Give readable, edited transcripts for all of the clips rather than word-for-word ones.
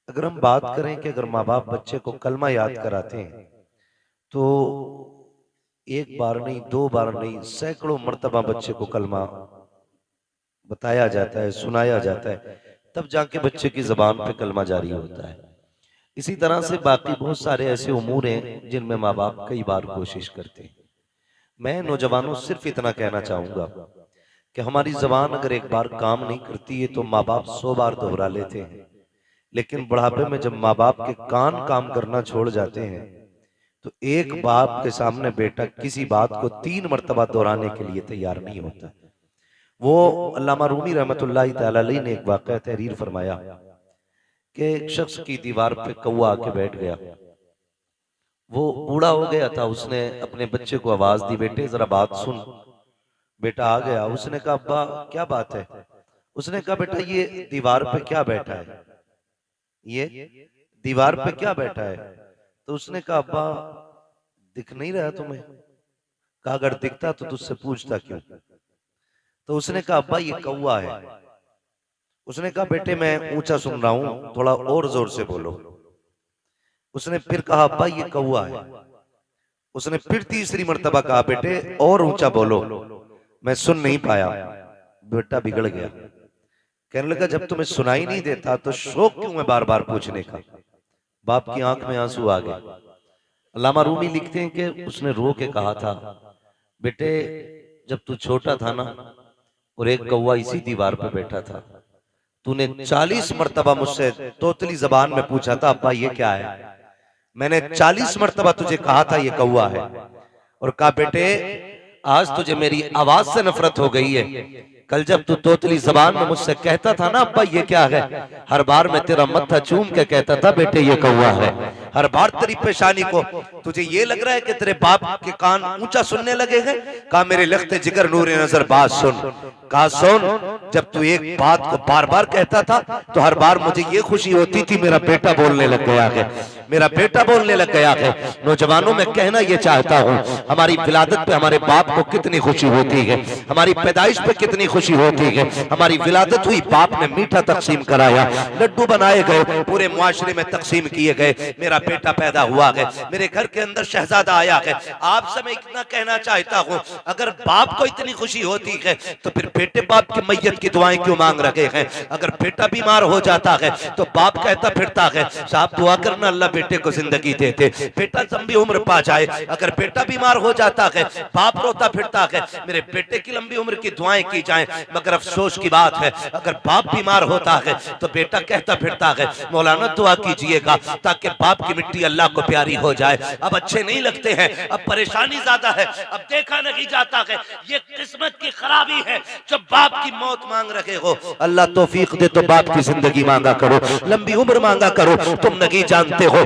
अगर हम बात करें कि अगर माँ बाप बच्चे को कलमा याद कराते हैं तो एक बार नहीं, दो बार नहीं, सैकड़ों मर्तबा बच्चे को कलमा बताया जाता है, सुनाया जाता है, तब जाके बच्चे की जबान पे कलमा जारी होता है। इसी तरह से बाकी बहुत सारे ऐसे उमूर हैं जिनमें माँ बाप कई बार कोशिश करते हैं। मैं नौजवानों सिर्फ इतना कहना चाहूंगा कि हमारी जबान अगर एक बार काम नहीं करती है तो माँ बाप 100 बार दोहरा लेते हैं, लेकिन बुढ़ापे में जब माँ बाप के कान काम करना छोड़ जाते हैं तो एक बाप के सामने बेटा किसी बात को 3 मर्तबा दोहराने के लिए तैयार नहीं होता। वो अल्लामा रूमी रहमतुल्लाहि तआला अलैह ने एक वाक़या तहरीर फरमाया कि एक शख्स की दीवार पे कौवा आके बैठ गया। वो बूढ़ा हो गया था, उसने अपने बच्चे को आवाज दी, बेटे जरा बात सुन। बेटा आ गया, उसने कहा अब्बा क्या बात है? उसने कहा बेटा ये दीवार पे क्या बैठा है? ये दीवार पे क्या बैठा है? तो उसने कहा अब्बा दिख नहीं रहा तुम्हें? कहा अगर दिखता तो तुझसे पूछता क्यों? तो उसने कहा अब्बा ये कौवा है। उसने कहा बेटे मैं ऊंचा सुन रहा हूं, थोड़ा और जोर से बोलो। उसने फिर कहा अब्बा ये कौवा है। उसने फिर तीसरी मर्तबा कहा बेटे और ऊंचा बोलो, मैं सुन नहीं पाया। बेटा बिगड़ गया, कहने लगा जब तुम्हें सुनाई नहीं देता तो शौक क्यों है बार बार पूछने का? बाप की आंख में आंसू आ गए। अल्लामा रूमी लिखते हैं कि उसने रो के कहा था बेटे जब तू छोटा था ना और एक कौवा इसी दीवार पे बैठा था, तूने 40 मर्तबा मुझसे तोतली जबान में पूछा था अब्बा ये क्या है? मैंने 40 मर्तबा तुझे कहा था ये कौवा है, और कहा बेटे आज तुझे मेरी आवाज से नफरत हो गई है। कल जब तू तोतली जबान में मुझसे कहता था ना अब्बा ये क्या है, हर बार मैं तेरा मत्था चूम के कहता था बेटे ये कौवा है। हर बार तेरी पेशानी को तुझे ये लग रहा है कि तेरे बाप के कान ऊंचा सुनने लगे हैं। कहा मेरे लख्ते जिगर नूरे नजर बात सुन। कहा सुन, जब तू एक बात को बार बार कहता था तो हर बार मुझे ये खुशी होती थी मेरा बेटा बोलने लग गया है, मेरा बेटा बोलने लग गया है। नौजवानों में कहना ये चाहता हूँ हमारी विलादत पे हमारे बाप को कितनी खुशी होती है, हमारी पैदाइश पे कितनी खुशी होती है। हमारी विलादत हुई, बाप ने मीठा तकसीम कराया, लड्डू बनाए गए, पूरे मुआशरे में तकसीम किए गए, मेरा बेटा पैदा हुआ है, मेरे घर के अंदर शहजादा आया है। आपसे मैं इतना कहना चाहता हूँ अगर बाप को इतनी खुशी होती है तो फिर बेटे बाप की मैयत की दुआएं क्यों मांग रहे हैं? अगर बेटा बीमार हो जाता है तो बाप कहता फिरता है साहब दुआ करना अल्लाह बेटे को जिंदगी देते, बेटा लंबी उम्र पा जाए। अगर बेटा बीमार हो जाता है बाप रोता फिरता है मेरे बेटे की लंबी उम्र की दुआएं की जाएं। मगर अफसोस की बात है अगर बाप बीमार होता है तो बेटा कहता फिरता है मौलाना दुआ कीजिएगा ताकि बाप की मिट्टी अल्लाह को प्यारी हो जाए। अब अच्छे नहीं लगते हैं, अब परेशानी ज्यादा है, अब देखा नहीं जाता है। ये किस्मत की खराबी है जब बाप की मौत मांग रहे हो। अल्लाह तौफीक दे तो बाप की जिंदगी मांगा करो, लंबी उम्र मांगा करो। तुम नहीं जानते हो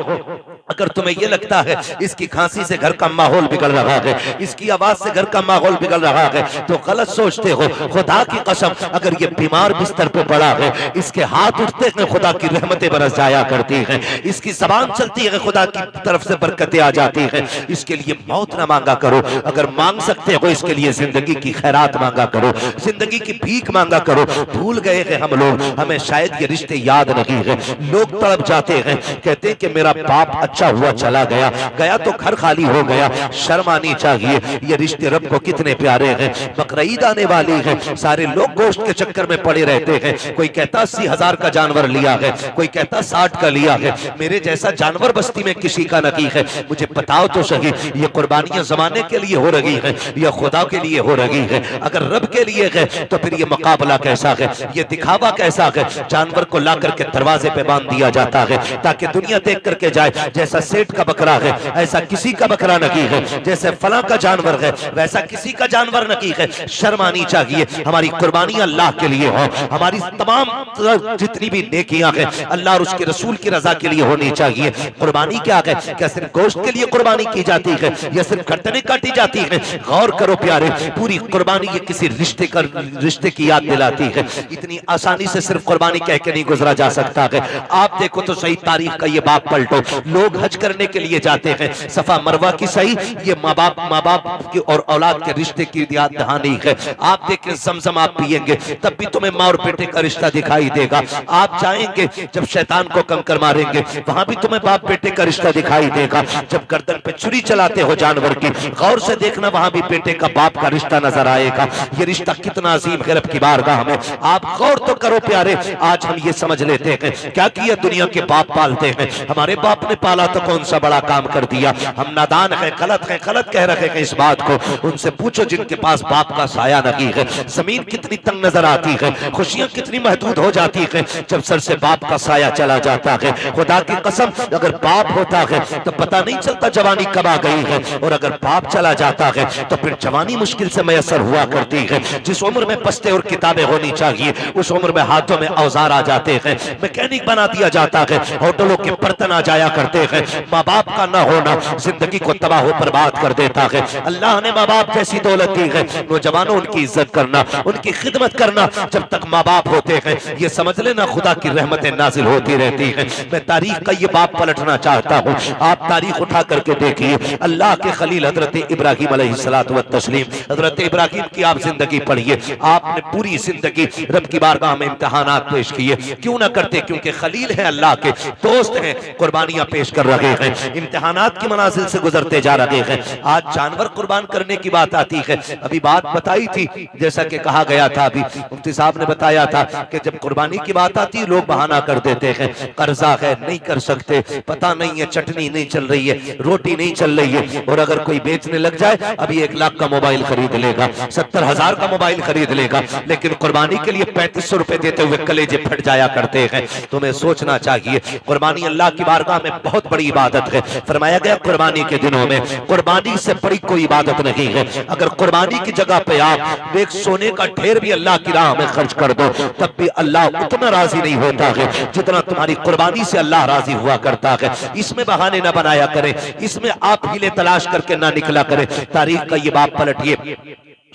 अगर तुम्हें यह लगता है इसकी खांसी से घर का माहौल बिगड़ रहा है, इसकी आवाज से घर का माहौल बिगड़ रहा है, तो गलत सोचते हो। खुदा की कसम अगर ये बीमार बिस्तर पे पड़ा है, इसके हाथ उठते हैं खुदा की रहमतें बरस जाया करती हैं, इसकी जबान चलती है खुदा की तरफ से बरकतें आ जाती हैं। इसके लिए मौत ना मांगा करो, अगर मांग सकते हो इसके लिए जिंदगी की खैरात मांगा करो, जिंदगी की भीख मांगा करो। भूल गए हैं हम लोग, हमें शायद ये रिश्ते याद नहीं है। लोग तड़प जाते हैं, कहते हैं कि मेरा बाप अच्छा हुआ चला गया, गया तो घर खाली हो गया। शर्म आनी चाहिए, ये रिश्ते रब को कितने प्यारे हैं। बकरीद आने वाली है, सारे लोग गोश्त के चक्कर में पड़े रहते हैं। कोई कहता 80,000 का जानवर लिया है, कोई कहता 60 का लिया है। मेरे जैसा जानवर बस्ती में किसी का नहीं है। मुझे बताओ तो सही ये कुर्बानियां जमाने के लिए हो रही है या खुदा के लिए हो रही है? अगर रब के लिए है तो फिर ये मुकाबला कैसा है, ये दिखावा कैसा है? जानवर को ला करके दरवाजे पे बांध दिया जाता है ताकि दुनिया देख करके जाए जैसा सेठ का बकरा है ऐसा किसी का बकरा नहीं है, जैसे फला का जानवर है वैसा किसी का जानवर नहीं है। शर्म आनी चाहिए। हमारी कुर्बानियां अल्लाह के लिए हो, हमारी तमाम जितनी भी नेकियां हैं अल्लाह और उसके रसूल की रजा के लिए होनी चाहिए। कुर्बानी क्या है? क्या सिर्फ गोश्त के लिए कुर्बानी की जाती है या सिर्फ गर्दनें काटी जाती है? गौर करो प्यारे, पूरी कुर्बानी ये किसी रिश्ते की याद दिलाती है। इतनी आसानी से सिर्फ कुर्बानी कह के नहीं गुजरा जा सकता है। आप देखो तो सही तारीख का ये बाप पलटो, लोग हज करने के लिए जाते हैं, सफा मरवा की सही, ये माँ बाप की और औलाद के रिश्ते की याद दहानी है। आप देखें जमजम आप पिएंगे तब भी तुम्हें माँ और बेटे का रिश्ता दिखाई देगा। आप जाएंगे जब शैतान को कंकर मारेंगे वहां भी तुम्हें बाप बेटे का रिश्ता दिखाई देगा। जब गर्दन पे छुरी चलाते हो जानवर की, गौर से देखना वहां भी बेटे का बाप का रिश्ता नजर आएगा। ये रिश्ता कितना अजीम है रब की बारगाह में। आप गौर तो करो प्यारे, आज हम ये समझ लेते हैं क्या किया दुनिया के बाप पालते हैं, हमारे बाप ने पाला तो कौन सा बड़ा काम कर दिया। हम नादान है, गलत कह रहे हैं इस बात को। उनसे पूछो जिनके पास बाप का साया नहीं है, जमीन कितनी तंग नजर आती है, खुशियां कितनी महदूद हो जाती है जब सर से बाप का साया चला जाता है। खुदा की कसम अगर बाप होता है तो पता नहीं चलता जवानी कब आ गई है, और अगर बाप चला जाता है तो फिर जवानी मुश्किल से मैसर हुआ करती है। जिस उम्र में बस्ते और किताबें होनी चाहिए उस उम्र में हाथों में औजार आ जाते हैं, मैकेनिक बना दिया जाता है, होटलों के बर्तन आ जाया करते हैं। माँ बाप का न होना जिंदगी को तबाह बर्बाद कर देता है। अल्लाह ने माँ बाप जैसी दौलत दी है, नौजवानों उनकी इज्जत करना, उनकी खिदमत करना। जब तक माँ बाप होते हैं ये समझ लेना खुदा की रहमतें नाजिल होती रहती हैं। मैं तारीख का ये बाप पलटना चाहता हूँ, आप तारीख उठा करके देखिए। अल्लाह के खलील हजरत इब्राहिम अलैहिस्सलातु व तस्लीम, हजरत इब्राहिम की आप जिंदगी पढ़िए। आपने पूरी जिंदगी रब की बारगाह में इम्तिहानात पेश किए, क्यों ना करते, क्योंकि खलील है, अल्लाह के दोस्त हैं, कुर्बानियां पेश कर रहे हैं, इम्तिहानात की मनाजिल से गुजरते जा रहे हैं। आज जानवर कुर्बान करने की बात आती है। अभी बात बताई थी, जैसा कि कहा गया था, अभी मुफ्ती साहब ने बताया था कि जब कुर्बानी की बात आती है लोग बहाना कर देते हैं, कर्जा है नहीं कर सकते, पता नहीं है चटनी नहीं चल रही है, रोटी नहीं चल रही है। और अगर कोई बेचने लग जाए अभी 1 लाख का मोबाइल खरीद लेगा, 70,000 का मोबाइल खरीद लेगा, लेकिन कुर्बानी के लिए 3500 रुपए देते हुए कलेजे फट जाया करते हैं। तुम्हें सोचना चाहिए कुर्बानी अल्लाह की बारगाह में बहुत बड़ी इबादत है। फरमाया गया कुर्बानी के दिनों में कुर्बानी से बड़ी कोई इबादत नहीं है। अगर कुर्बानी की जगह पे आप एक सोने का ढेर भी अल्लाह की राह में खर्च कर दो तब भी अल्लाह उतना राजी नहीं होता है जितना तुम्हारी कुर्बानी से अल्लाह राजी हुआ करता है। इसमें बहाने ना बनाया करें, इसमें आप हीले तलाश करके ना निकला करें। तारीख का ये बाप पलटिए,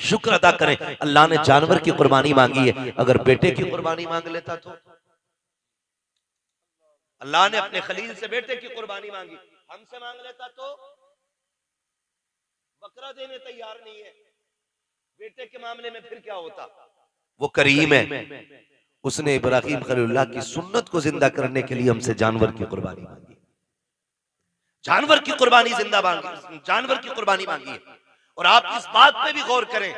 शुक्र अदा करें अल्लाह ने जानवर की कुर्बानी मांगी है। अगर बेटे की कुर्बानी मांग लेता तो अल्लाह ने अपने खलील से बेटे की कुर्बानी मांगी, हमसे मांग लेता तो बकरा देने तैयार नहीं है। बेटे के मामले में फिर क्या होता? वो करीम है, उसने इब्राहिम खलीलुल्लाह की सुन्नत को जिंदा करने के लिए हमसे जानवर की कुर्बानी मांगी, जानवर की कुर्बानी जिंदा मांगी, जानवर की कुर्बानी मांगी है। और आप इस बात पे भी गौर करें,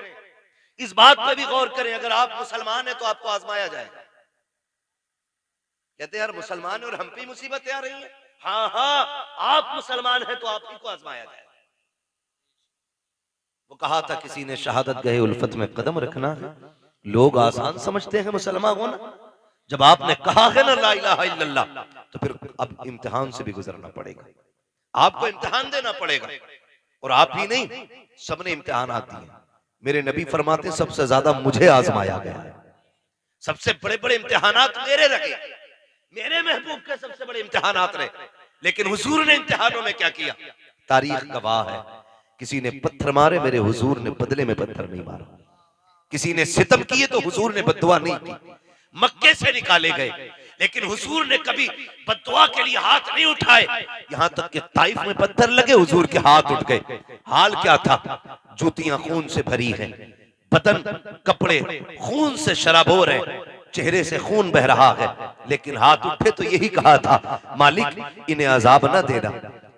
इस बात पे भी गौर करें, अगर आप मुसलमान हैं तो आपको आजमाया जाएगा। कहते हैं यार मुसलमान है और हम पे मुसीबतें आ रही हैं। हाँ हाँ, आप मुसलमान हैं तो आप ही को आजमाया जाएगा। वो कहा था किसी ने शहादत गए उल्फत में कदम रखना है। लोग आसान समझते हैं मुसलमान होना, जब आपने कहा है ना ला इलाहा इल्लल्लाह तो फिर अब इम्तिहान से भी गुजरना पड़ेगा, आपको इम्तिहान देना पड़ेगा। और आप ही नहीं, सबने इम्तिहान आती है। मेरे नबी फरमाते सबसे ज्यादा मुझे आजमाया गया है, सबसे बड़े बड़े इम्तिहानात मेरे रहे, मेरे महबूब के सबसे बड़े इम्तिहानात रहे। लेकिन हुजूर ने इम्तिहानों में क्या किया? तारीख गवाह है, किसी ने पत्थर मारे मेरे हुजूर ने बदले में पत्थर नहीं मारा, किसी ने सितम किए तो हुजूर ने बद्दुआ नहीं की। मक्के से निकाले गए लेकिन हुजूर ने कभी बद्दुआ के लिए हाथ नहीं उठाए, यहां तक कि ताइफ में पत्थर लगे हुजूर के हाथ उठ गए। हाल क्या था? जूतियां खून से भरी हैं, बदन कपड़े खून से शराबोर है, चेहरे से खून बह रहा है, लेकिन हाथ उठे तो यही कहा था मालिक इन्हें अजाब ना देना,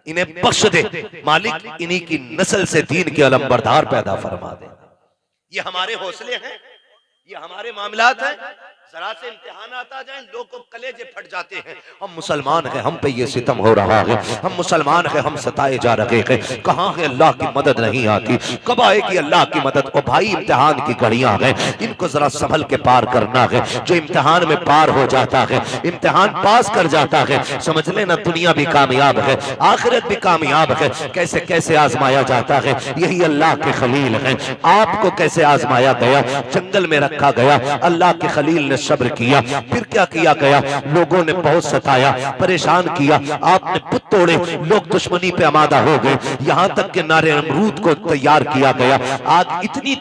इन्हें बख्श दे, मालिक इन्हीं की नस्ल से दीन के अलंबरदार पैदा फरमा दे। ये हमारे हौसले हैं, ये हमारे मामलात हैं। जरा से इम्तिहान आता जाए लोग को कलेजे फट जाते हैं। हम मुसलमान हैं, हम पे ये सितम हो रहा है, हम मुसलमान हैं, हम सताए जा रहे हैं, कहाँ है अल्लाह की मदद नहीं आती, कब आएगी अल्लाह की मदद? ओ भाई इम्तिहान की घड़ियां हैं, इनको जरा संभल के पार करना है। जो इम्तिहान में पार हो जाता है, इम्तिहान पास कर जाता है, समझ लेना दुनिया भी कामयाब है, आखिरत भी कामयाब है। कैसे कैसे आजमाया जाता है, यही अल्लाह के खलील है। आपको कैसे आजमाया गया? जंगल में रखा गया, अल्लाह के खलील ने ने सब्र किया। फिर क्या किया गया, लोगों ने बहुत सताया, परेशान किया, आपने पुत तोड़े, लोग दुश्मनी पे आमादा हो गए, यहाँ तक के नारे नमरूद को तैयार किया गया। आग इतनी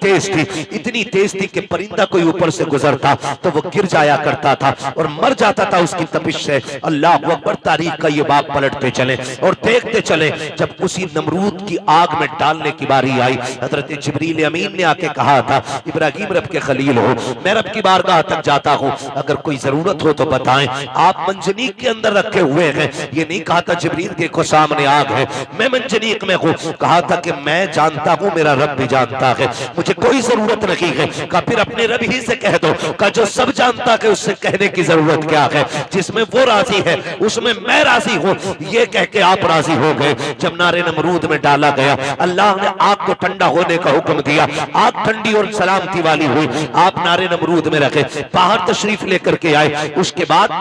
तेज थी कि परिंदा कोई ऊपर से गुजरता तो वो गिर जाया करता था और मर जाता था उसकी तपिश से। अल्लाह अकबर, तारीख का ये बाप पलटते चले और देखते चले। जब उसी नमरूद की आग में डालने की बारी आई, हजरत जिब्रील अमीन ने आके कहा था, इब्राहिम रब के खलील हो, मैं रब की बारगाह तक जाता हूँ, अगर कोई जरूरत हो तो बताएं। आप मंजनीक के अंदर रखे हुए हैं। ये नहीं कहा था जिब्रील देखो सामने आग है, मैं मंजनीक में हूँ। कहा था कि मैं जानता हूँ, मेरा रब भी जानता है, मुझे कोई जरूरत नहीं है। कहा फिर अपने रब ही से कह दो। कहा जो सब जानता है उससे कहने की जरूरत क्या है, जिसमें वो राजी है उसमें मैं राजी हूँ। ये कह के आप राजी हो गए। जब नारे नमरूद में डाला गया, अल्लाह ने आग को ठंडा होने का हुक्म दिया, आग ठंडी और सलामती वाली हुई। आप नारे नमरूद में रखे, बाहर तशरीफ लेकर के आए। उसके बाद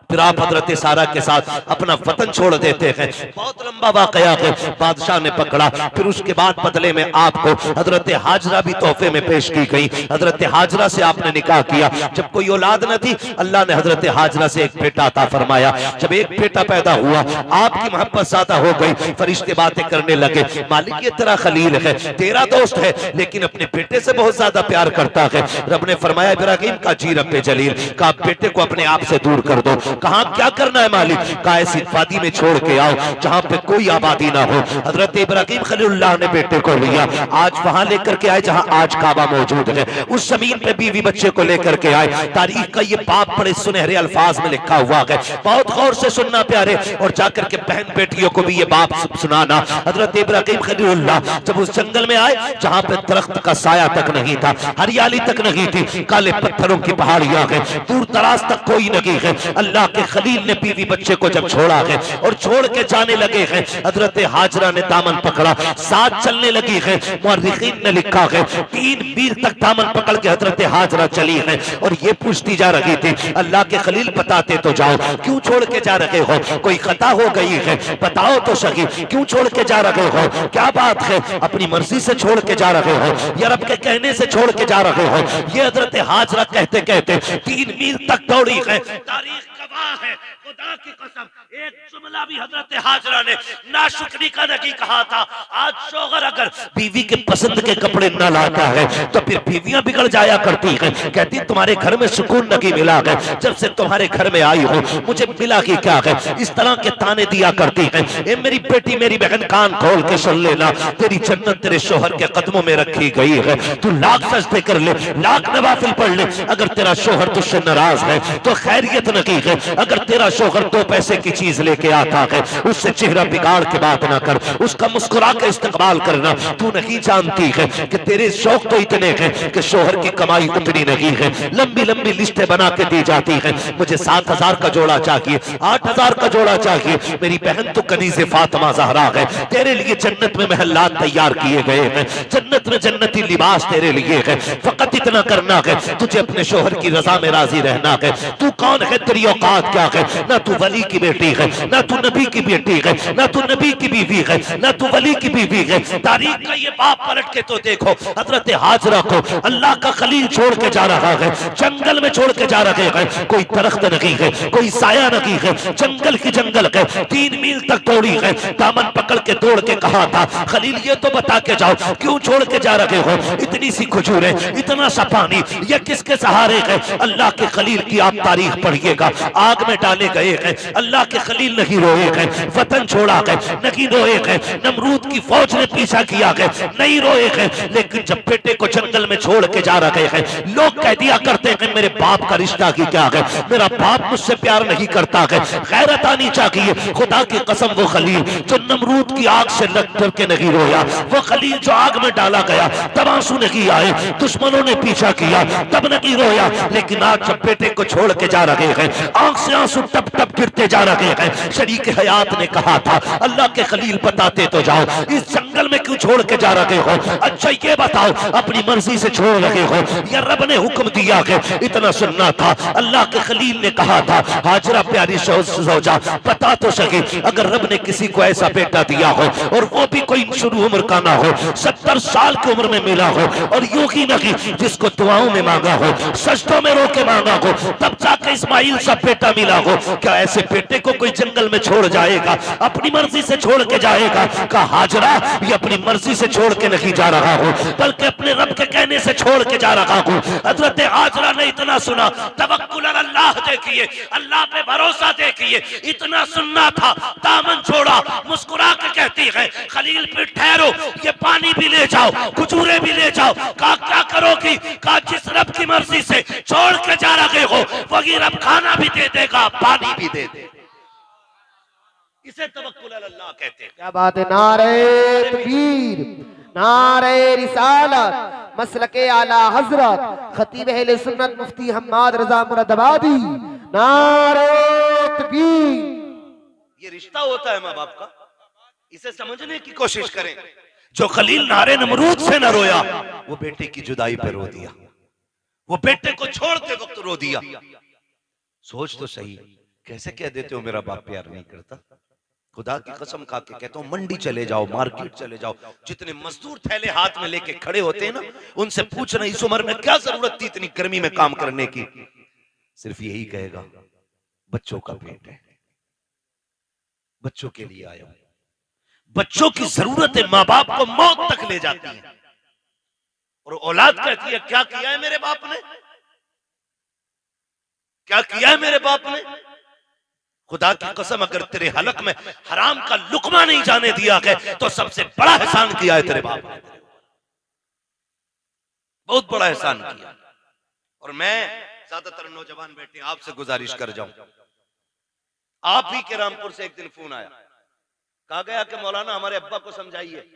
फिर आप हजरत सारा के साथ अपना वतन छोड़ देते हैं। बहुत लंबा वाकया है, बादशाह ने पकड़ा। फिर उसके बाद बदले में आपको हजरत हाजरा भी तोहफे में पेश की गई। हजरत हाजरा से आपने निकाह किया। जब कोई औलाद न थी, अल्लाह ने हजरत हाजरा से एक बेटा अता फरमाया। जब एक बेटा पैदा हुआ, आपकी मोहब्बत ज्यादा हो गई। फरिश्ते बातें करने लगे, मालिक ये तेरा खलील है, तेरा दोस्त है, लेकिन अपने बेटे से बहुत ज्यादा प्यार करता है। रब ने फरमाया इब्राहिम का जी रब जलील का बेटे को अपने आप से दूर कर दो। कहा क्या करना है मालिक? कहा ऐसी वादी में छोड़ के आओ जहां पे कोई आबादी ना हो। हजरत इब्राहिम खलीलुल्लाह ने बेटे को लिया, आज वहां लेकर के आए जहां आज काबा मौजूद है। उस जमीन पे बीवी बच्चे को लेकर के आए। तारीख का ये बाप बड़े सुनहरे अल्फाज में लिखा हुआ है, बहुत गौर से सुनना प्यारे, और जाकर के बहन बेटियों को भी ये बाप सुनाना। हजरत इब्राहिम खलीलुल्लाह जब उस जंगल में आए जहां पे दरख्त का साया तक नहीं था, हरियाली तक नहीं थी, काले पत्थरों की पहाड़ियां है, दूर दराज तक कोई नहीं है। अल्लाह के खलील ने बीवी बच्चे को जब छोड़ा है और छोड़ के जाने लगे हैं, हजरत हाजरा ने दामन पकड़ा, साथ चलने लगी है। मुअर्रिखीन ने लिखा है 3 मील तक दामन पकड़ के हजरत हाजरा चली है और ये पूछती जा रही थी, अल्लाह के खलील बताते तो जाओ, क्यों छोड़ के जा रहे हो? कोई खता हो गई है, बताओ तो सही, क्यों छोड़ के जा रहे हो? क्या बात है? अपनी मर्जी से छोड़ के जा रहे हो या रब के कहने से छोड़ के जा रहे हो? ये हजरत हाजरा कहते कहते 3 मील तक दौड़ी है। तारीख गवाह है, खुदा की कसम, एक जुमला भी हजरत हाजरा ने नाशुक्री का नहीं कहा था। आज शौहर अगर बीवी के पसंद के कपड़े न लाता है तो फिर बीवियां बिगड़ जाया करती हैं। कहती तुम्हारे घर में सुकून नहीं मिला है, जब से तुम्हारे घर में आई हो मुझे मिला कि क्या है, इस तरह के ताने दिया करती हैं। ए मेरी बेटी, मेरी बहन, कान खोल के सुन लेना, तेरी जन्नत तेरे शौहर के कदमों में रखी गई है। तू लाख सजदे कर ले, लाख नवाफिल पढ़ ले, अगर तेरा शौहर तुझसे नाराज है तो खैरियत नहीं है। अगर तेरा शौहर 2 पैसे की चीज लेके आता है, उससे चेहरा बिगाड़ के बात ना कर, उसका मुस्कुरा के इस्तेमाल करना। तू नहीं जानती है कि तेरे शौक तो इतने हैं कि शौहर की कमाई उतनी नहीं है। लंबी लंबी लिस्टें बना के दी जाती हैं, मुझे 7,000 का जोड़ा चाहिए, 8,000 का जोड़ा चाहिए। मेरी बहन तो कनीज़े फातिमा ज़हरा है, तेरे लिए जन्नत में महल्लात तैयार किए गए हैं, जन्नत में जन्नती लिबास तेरे लिए है। फकत इतना करना है, तुझे अपने शौहर की रजा में राजी रहना है। तू कौन है, तेरी औकात क्या है? ना तू वली की बेटी है, ना तू नबी की बेटी है, ना तू नबी की बीवी है, ना तू वली की बीवी है। तारीख का ये बाप पलट के तो देखो, हजरत हाजरा को अल्लाह का खलील छोड़ के जा रहा है, जंगल में छोड़ के जा रहे हैं। कोई दरख्त नहीं है, कोई साया नहीं है, जंगल की जंगल है। 3 मील तक दौड़ी है, दामन पकड़ के दौड़ के कहा था, खलील ये तो बता के जाओ, क्यों छोड़ के जा रहे हो? इतनी सी खजूरें, इतना सा पानी, ये किसके सहारे है? अल्लाह के खलील की आप तारीख पढ़िएगा। आग में डाले गए हैं, अल्लाह के खलील नहीं रोए हैं, वतन छोड़ा है नहीं रोए हैं, नमरूद की फौज ने पीछा किया है नहीं रोए हैं। लेकिन जब बेटे को जंगल में छोड़ के जा रहे हैं, लोग कह दिया करते हैं मेरे बाप का रिश्ता की क्या है, मेरा बाप मुझसे प्यार नहीं करता है। गैरत आनी चाहिए। खुदा की कसम, वो खलील जो नमरूद की आग से लग कर के नहीं रोया, वो खलील जो आग में डाला गया तब आंसू नहीं आए, दुश्मनों ने पीछा किया तब नहीं रोया। लेकिन आज जब बेटे को छोड़ के जा रहे हैं, आंख से आंसू टप टप गिरते जा रहे हैं। शरीक हयात ने कहा था अल्लाह के खलील बताते तो जाओ, इस जंगल में क्यों छोड़ के जा रहे हो? अच्छा ये बताओ अपनी मर्जी से छोड़ रहे हो या रब ने हुक्म दिया है? इतना सुनना था। अल्लाह के खलील ने कहा था हाजरा प्यारी सौजा बता तो सके, अगर रब ने किसी को ऐसा बेटा दिया हो और वो भी कोई शुरू उम्र का ना हो, 70 साल की उम्र में मिला हो, और यूं ही नहीं जिसको दुआओं में मांगा हो, सजदों में रो के मांगा हो, तब जाके इस्माइल सा बेटा मिला हो, क्या ऐसे बेटे को कोई जंगल में छोड़ जाएगा? अपनी मर्जी से छोड़ के जाएगा? कहा हाजरा ये अपनी मर्जी से छोड़ के नहीं जा रहा हूं, बल्कि अपने रब के कहने से छोड़ के जा रहा हूं। हजरत हाजरा ने इतना सुना, तवक्कुल अल्लाह देखिए, अल्लाह पे भरोसा देखिए, इतना सुनना था, दामन छोड़ा, मुस्कुरा के कहती है खलील फिर ठहरो, ये पानी भी ले जाओ, खजूरें भी ले जाओ। कहा क्या करोगी? कहा जिस रब की मर्जी से छोड़ के जा रहे हो वही रब खाना भी दे देगा, पानी भी दे देगा। इसे तवक्कुल अल्लाह कहते हैं। क्या बात है। नारे तकबीर, नारे रिसालत, मसलके आला हजरत खतीब अहले सुन्नत मुफ्ती हम्माद रजा मुरादाबादी, नारे तकबीर। ये रिश्ता होता है माँ बाप का, इसे समझने की कोशिश करें। जो खलील नारे नमरूद से न रोया वो बेटे की जुदाई पे रो दिया, वो बेटे को छोड़ते वक्त रो दिया। सोच तो सही, कैसे कह देते हो मेरा बाप प्यार नहीं करता? खुदा की कसम खा के कहता हूं, मंडी चले जाओ, मार्केट चले जाओ, जितने मजदूर थैले हाथ में लेके खड़े होते हैं ना, उनसे पूछना इस उम्र में क्या जरूरत थी इतनी गर्मी में काम करने की? सिर्फ यही कहेगा बच्चों का पेट है, बच्चों के लिए आया हूं। बच्चों की जरूरतें माँ बाप को मौत तक ले जाती है, और औलाद कहती है क्या किया है मेरे बाप ने, क्या किया है मेरे बाप ने? खुदा की कसम अगर तेरे हलक में हराम का लुकमा नहीं जाने दिया है तो सबसे बड़ा एहसान किया है तेरे बाप ने, बहुत बड़ा एहसान किया। और मैं ज्यादातर नौजवान बेटे आपसे गुजारिश कर जाऊं, आप ही के रामपुर से एक दिन फोन आया, कहा गया कि मौलाना हमारे अब्बा को समझाइए।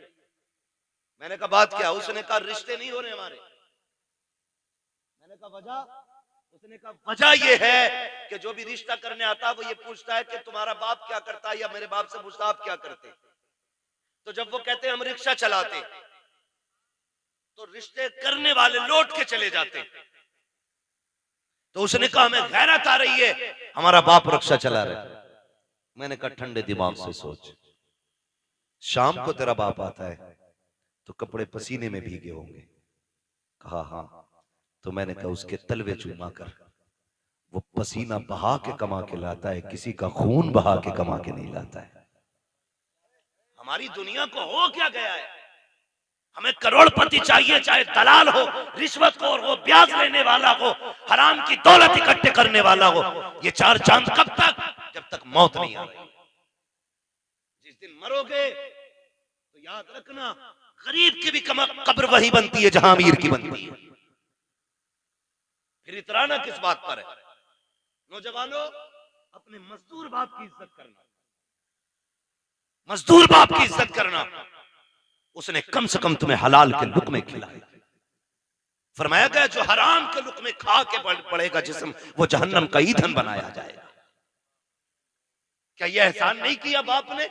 मैंने कहा बात क्या? उसने कहा रिश्ते नहीं हो रहे हमारे। मैंने कहा वजह? उसने कहा वजह यह है कि जो भी रिश्ता करने आता है वो ये पूछता है कि तुम्हारा बाप क्या करता है, या मेरे बाप से पूछता आप क्या करते। तो जब वो कहते हैं हम रिक्शा चलाते, तो रिश्ते करने वाले लौट के चले जाते। तो उसने कहा हमें गैरत आ रही है, हमारा बाप रिक्शा चला रहा है। मैंने कहा ठंडे दिमाग से सोच, शाम को तेरा बाप आता है तो कपड़े पसीने में भीगे होंगे। कहा हाँ। तो मैंने कहा उसके तलवे चूमा कर, वो पसीना बहा के कमा के लाता है, किसी का खून बहा के कमा के नहीं लाता है। हमारी दुनिया को हो क्या गया है? हमें करोड़पति चाहिए, चाहे दलाल हो, रिश्वतखोर हो, ब्याज लेने वाला हो, हराम की दौलत इकट्ठे करने वाला हो। ये चार चांद कब तक? जब तक मौत नहीं आ रही। जिस दिन मरोगे तो याद रखना गरीब की भी कब्र वही बनती है जहां अमीर की बनती है। फिर इतराना किस बात पर है? नौजवानों, अपने मजदूर बाप की इज्जत करना, मजदूर बाप की इज्जत करना। उसने कम से कम तुम्हें हलाल के लुक़मे खिलाए। फरमाया गया जो हराम के लुक़मे खा के पड़ेगा जिस्म, वो जहन्नम का ईंधन बनाया जाएगा। क्या यह एहसान नहीं किया बाप ने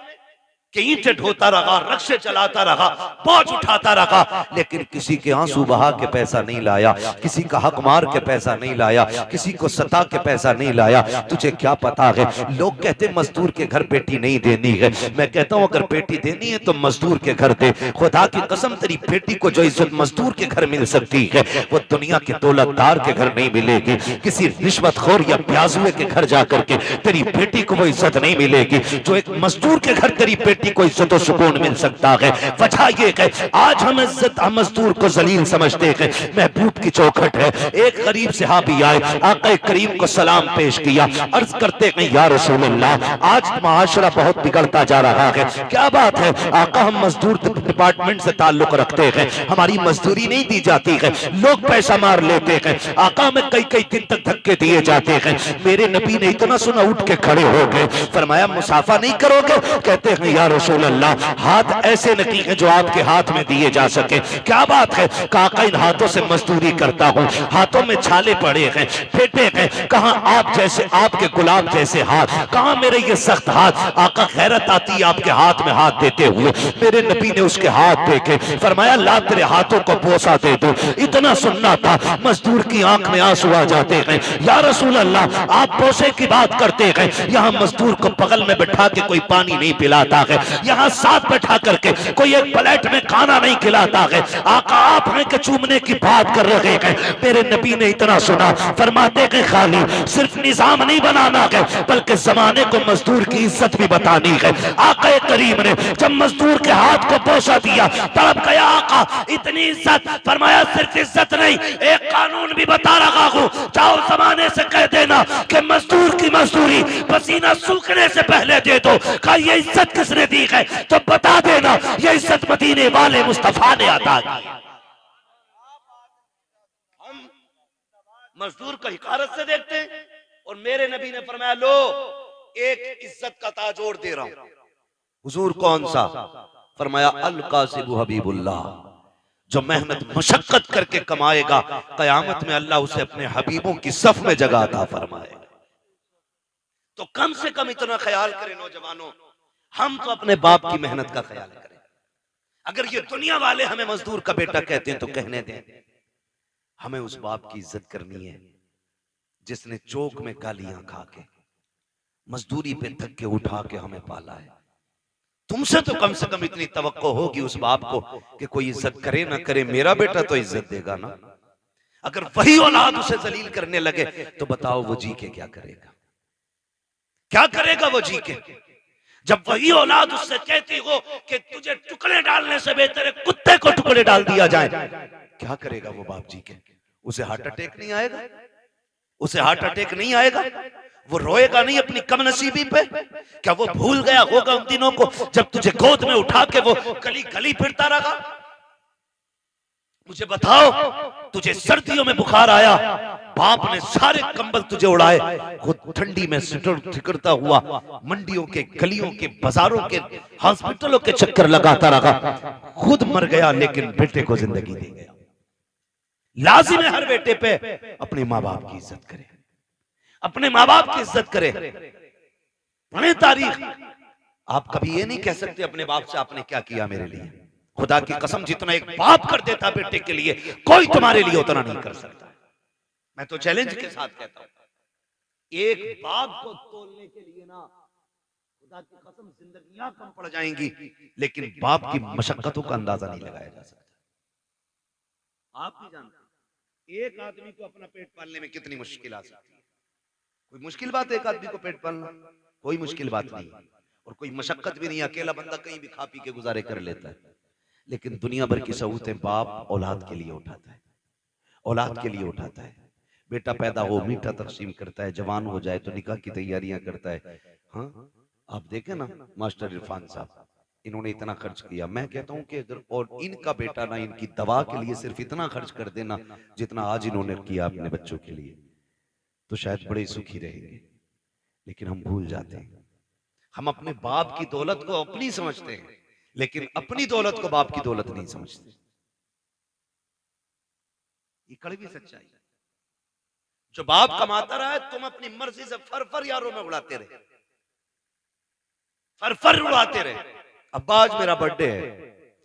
कि ईंटें ढोता रहा, रक्शे चलाता रहा, बोझ उठाता रहा, लेकिन किसी के आंसू बहा के पैसा नहीं लाया, किसी का हक मार के पैसा नहीं लाया, किसी को सता के पैसा नहीं लाया। तुझे क्या पता है? लोग कहते मजदूर के घर बेटी नहीं देनी है। मैं कहता हूं अगर बेटी देनी है तो मजदूर के घर दे। खुदा की कसम तेरी बेटी को जो इज्जत मजदूर के घर मिल सकती है वो दुनिया के दौलतदार के घर नहीं मिलेगी। किसी रिश्वतखोर या प्याजुए के घर जाकर के तेरी बेटी को वो इज्जत नहीं मिलेगी जो एक मजदूर के घर तेरी बेटी को इज्जत और सुकून मिल सकता है। वजह ये है आज हम इज्जत मजदूर को जलील समझते हैं। महबूब की चौखट है। एक गरीब सहाबी आए, आका करीम को सलाम पेश किया, अर्ज करते हैं या रसूलल्लाह आज माशरा बहुत बिगड़ता जा रहा है, क्या बात है? आका हम मजदूर डिपार्टमेंट से ताल्लुक रखते हैं, हमारी मजदूरी नहीं दी जाती है, लोग पैसा मार लेते हैं, आका में कई कई दिन तक धक्के दिए जाते हैं। मेरे नबी ने इतना सुना उठ के खड़े हो गए, फरमाया मुसाफा नहीं करोगे? कहते हैं या रसूल अल्लाह, हाथ ऐसे नकी हैं जो आपके हाथ में दिए जा सके। क्या बात है, काका इन हाथों से मजदूरी करता हूँ, हाथों में छाले पड़े हैं, फेटे हैं, कहाँ आप जैसे, आपके गुलाब जैसे हाथ, कहाँ मेरे ये सख्त हाथ। आका खैरत आती है आपके हाथ में हाथ देते हुए। मेरे नबी ने उसके हाथ देखे, फरमाया ला तेरे हाथों को बोसा दे दो। इतना सुनना था, मजदूर की आंख में आंसू आ जाते हैं। या रसूल अल्लाह, आप बोसे की बात करते हैं, यहाँ मजदूर को बगल में बैठा के कोई पानी नहीं पिलाता है, यहाँ साथ बैठा करके कोई एक प्लेट में खाना नहीं खिलाता है। आका आप हैं कि चूमने की बात कर रहे हैं। मेरे नबी ने इतना सुना, फरमाते हैं खाली सिर्फ निजाम नहीं बनाना है, बल्कि जमाने को मजदूर की इज्जत भी बतानी है। आका करीम ने जब मजदूर के हाथ को बोसा दिया, तड़प गया आका, इतनी इज्जत। फरमाया सिर्फ इज्जत नहीं, एक कानून भी बता रहा हूं, जाओ जमाने से कह देना कि मजदूर की मजदूरी पसीना सूखने से पहले दे दो। कहा ये इज्जत किसने दी है, तो बता देना ये इज्जत मदीने वाले मुस्तफा ने अता की। हम मजदूर को हिकारत से देखते हैं, और मेरे नबी ने फरमाया लो एक इज्जत का ताज और दे रहा हूं। हुजूर कौन सा? फरमाया अल कासिबु हबीबुल्लाह, जो मेहनत मशक्कत करके कमाएगा, कयामत में अल्लाह उसे अपने हबीबों की सफ में जगह अता फरमाएगा। तो कम से कम इतना ख्याल करें नौजवानों, हम तो अपने बाप की मेहनत का ख्याल करें। अगर ये दुनिया वाले हमें मजदूर का बेटा कहते हैं तो कहने दें, हमें उस बाप की इज्जत करनी है जिसने चौक में गालियां खा के, मजदूरी पे थक के उठा के हमें पाला है। तुमसे तो कम से कम इतनी तवक्को होगी उस बाप को कि कोई इज्जत करे ना करे, मेरा बेटा तो इज्जत देगा ना। अगर वही औलाद उसे जलील करने लगे तो बताओ वो जी के क्या करेगा? क्या करेगा वो जी के? जब वही औलाद उससे कहती हो कि तुझे टुकड़े डालने से बेहतर है कुत्ते को टुकड़े डाल दिया जाए, क्या करेगा वो बाप जी के? उसे हार्ट अटैक नहीं आएगा? उसे हार्ट अटैक नहीं आएगा? वो रोएगा नहीं अपनी कमनसीबी पे? क्या वो भूल गया होगा उन दिनों को जब तुझे गोद में उठा के वो गली गली फिरता रहा? मुझे बताओ, तुझे सर्दियों में बुखार आया, बाप ने सारे कंबल तुझे उड़ाए, खुद ठंडी में सिकड़ता हुआ मंडियों के, गलियों के, बाजारों के, हॉस्पिटलों के चक्कर लगाता रहा, खुद मर गया लेकिन बेटे को जिंदगी दे गया। लाजिम है हर बेटे पे अपने माँ बाप की इज्जत करे, अपने माँ बाप की इज्जत करे। पढ़े तारीख, आप कभी ये नहीं कह सकते अपने बाप से आपने क्या किया मेरे लिए। खुदा की कसम, जितना एक बाप कर देता बेटे के लिए, कोई तुम्हारे लिए उतना नहीं कर सकता। मैं तो चैलेंज के साथ कहता हूं, एक बाप को तोलने के लिए ना खुदा की कसम जिंदगियां कम पड़ जाएंगी, लेकिन बाप की मशक्कतों का अंदाजा नहीं लगाया जा सकता। आप भी जानते हैं एक आदमी को अपना पेट पालने में कितनी मुश्किल आ सकती है। कोई मुश्किल बात है एक आदमी को पेट पालना? कोई मुश्किल बात नहीं, और कोई मशक्कत भी नहीं। अकेला बंदा कहीं भी खा पी के गुजारे कर लेता है, लेकिन दुनिया भर की सहूलतें बाप औलाद के लिए उठाता है, औलाद के लिए उठाता है। बेटा पैदा हो मीठा तकसीम करता है, जवान हो जाए तो निकाह की तैयारियां करता है। हाँ, आप देखें ना मास्टर इरफान साहब, इन्होंने इतना खर्च किया। मैं कहता हूं कि अगर और इनका बेटा ना इनकी दवा के लिए सिर्फ इतना खर्च कर देना जितना आज इन्होंने किया अपने बच्चों के लिए, तो शायद बड़े सुखी रहेंगे। लेकिन हम भूल जाते हैं, हम अपने बाप की दौलत को अपनी समझते हैं, लेकिन अपनी दौलत को बाप की दौलत नहीं समझते। ये कड़वी सच्चाई है। जो बाप कमाता रहा है, तुम अपनी मर्जी से फर यारों में उड़ाते रहे, फर उड़ाते रहे। अब्बा आज मेरा बर्थडे है,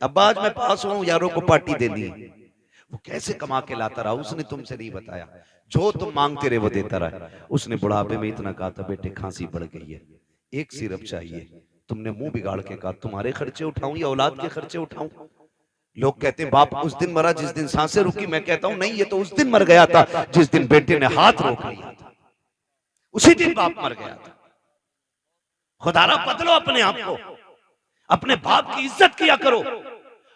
अब्बा आज मैं पास हुआ हूं, यारों को पार्टी देनी है। वो कैसे कमा के लाता रहा उसने तुमसे नहीं बताया। जो तुम मांगते रहे वो देता रहा। उसने बुढ़ापे में इतना कहा था, बेटे खांसी बढ़ गई है, एक सिरप चाहिए। तुमने मुंह बिगाड़ के कहा, तुम्हारे खर्चे उठाऊं या औलाद के खर्चे उठाऊं? लोग कहते हैं बाप उस दिन मरा जिस दिन सांसें रुकी। मैं कहता हूं नहीं, ये तो उस दिन मर गया था जिस दिन बेटे ने हाथ रोक लिया था, उसी दिन बाप मर गया था। खुदारा बदलो अपने आप को, अपने बाप की इज्जत किया करो।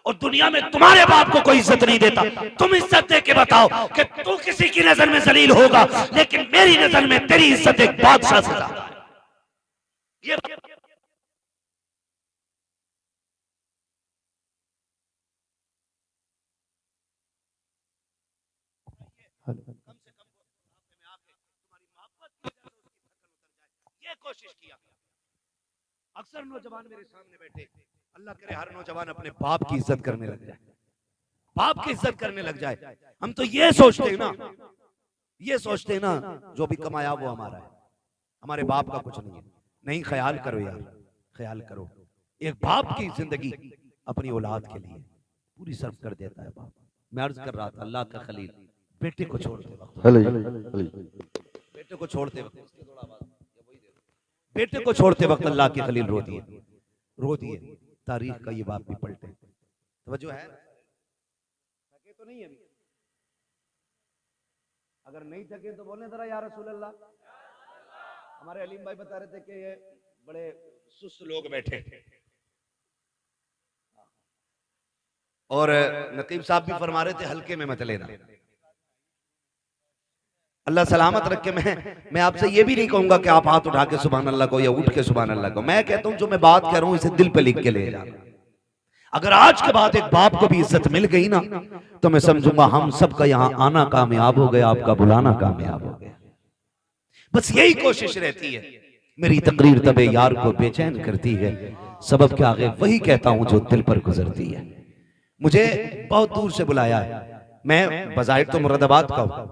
और दुनिया में तुम्हारे बाप को कोई इज्जत नहीं देता, तुम इज्जत दे के बताओ कि तू किसी की नजर में जलील होगा, लेकिन मेरी नजर में तेरी इज्जत एक बादशाह से ज्यादा है। ये कम से कम तुम्हारी मोहब्बत की वजह से उसकी थकन उतर जाए, ये कोशिश किया। अक्सर नौजवान मेरे सामने बैठे, अल्लाह करे हर नौजवान अपने बाप की इज्जत करने लग जाए, बाप की इज्जत करने लग जाए। हम तो ये सोचते हैं ना, ये सोचते हैं ना जो भी कमाया वो हमारा है, हमारे बाप का कुछ नहीं है। नहीं, ख्याल करो यार, ख्याल करो। एक बाप की जिंदगी अपनी औलाद के लिए पूरी सर्व कर देता है बाप। मैं अर्ज कर रहा था, अल्लाह का खलील बेटे को छोड़ते वक्त, बेटे को छोड़ते वक्त, बेटे को छोड़ते वक्त अल्लाह के खलील रो दिए, रो दिए। तारीख का ये बाप भी पलटे। तवज्जो है? थके तो नहीं है अभी? अगर नहीं थके तो बोले जरा या रसूल अल्लाह। हमारे अलीम भाई बता रहे थे कि ये बड़े सुस्त लोग बैठे, और नकीब साहब भी फरमा रहे थे हल्के में मत लेना। अल्लाह सलामत रखे। मैं आपसे ये भी नहीं कहूंगा कि आप हाथ उठा के सुभान अल्लाह को या उठ के सुभान अल्लाह को। मैं कहता हूं जो मैं बात कह रहा हूं इसे दिल पे लिख के ले जा। अगर आज के बाद एक बाप को भी इज्जत मिल गई ना तो मैं समझूंगा हम सबका यहाँ आना कामयाब हो गया, आपका बुलाना कामयाब हो गया। बस यही कोशिश रहती है। मेरी तकरीर तबे यार को बेचैन करती है, सबब के आगे वही कहता हूं जो दिल पर गुजरती है। मुझे बहुत दूर से बुलाया है, मैं बजाय तो मुरादाबाद का हूं,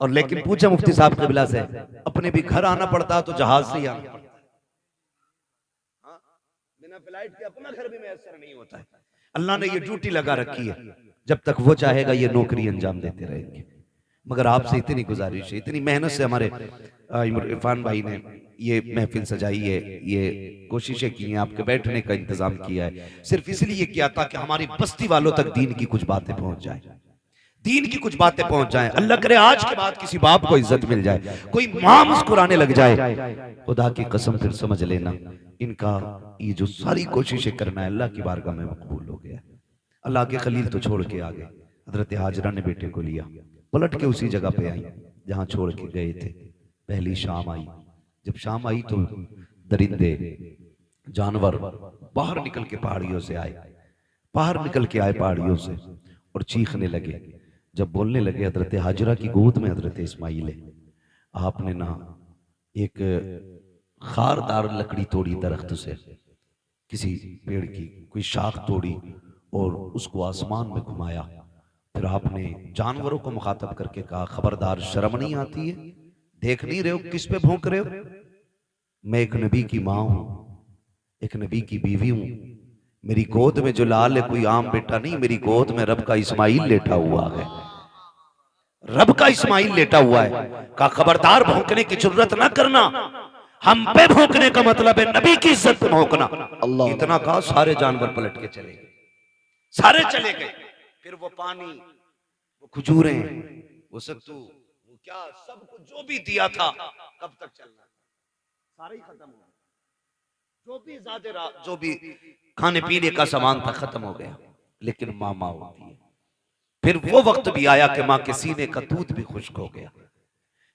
और लेकिन पूछा मुफ्ती साहब क़िबला से, अपने भी घर आना पड़ता तो जहाज से ही आना पड़ता। हाँ, बिना फ्लाइट के अपना घर भी मैसर नहीं होता है। अल्लाह ने ये ड्यूटी लगा रखी है, जब तक वो चाहेगा ये नौकरी अंजाम देते रहेंगे। मगर आपसे इतनी गुजारिश है, इतनी मेहनत से हमारे इरफान भाई ने ये महफिल सजाई है, ये कोशिशें की हैं, आपके बैठने का इंतजाम किया है, सिर्फ इसलिए किया था कि हमारी बस्ती वालों तक दीन की कुछ बातें पहुंच जाए, दीन की कुछ बातें पहुंच जाएं। अल्लाह करे आज के बाद किसी बाप को इज्जत मिल जाए, कोई मां मुस्कुराने लग जाए, खुदा की कसम फिर समझ लेना इनका ये जो सारी कोशिशें करना है अल्लाह की बारगाह में मकबूल हो गया। अल्लाह के खलील तो छोड़ के आ गए, हजरत हाजरा ने बेटे को लिया, पलट के उसी जगह पे आई जहां छोड़ के गए थे। पहली शाम आई, जब शाम आई तो दरिंदे जानवर बाहर निकल के पहाड़ियों से आए, बाहर निकल के आए पहाड़ियों से और चीखने लगे। जब बोलने लगे, हजरत हाजरा की गोद में हजरत इस्माइल है। आपने ना एक खारदार लकड़ी तोड़ी दरख्त से, किसी पेड़ की कोई शाख तोड़ी और उसको आसमान में घुमाया। फिर आपने जानवरों को मुखातब करके कहा, खबरदार शर्म नहीं आती है? देख नहीं रहे हो किस पे भौंक रहे हो? मैं एक नबी की माँ हूं, एक नबी की बीवी हूं। मेरी गोद में जो लाल है कोई आम बेटा नहीं, मेरी गोद में रब का इस्माइल लेटा हुआ है, रब का इस्माइल लेटा हुआ है। कहा खबरदार भौंकने की जरूरत ना करना, हम पे भौंकने का मतलब है नबी की इज्जत पे भौंकना। अल्लाह इतना कहा, सारे जानवर पलट के चले गए, सारे चले गए। फिर वो पानी, वो खजूरें, वो सत्तू, वो क्या सब कुछ जो भी दिया था, कब तक चलना, सारा ही खत्म हो गया। जो भी खाने पीने का सामान था खत्म हो गया। लेकिन माँ माँ होती है। फिर वो वक्त भी आया कि माँ के सीने का दूध भी खुश्क हो गया।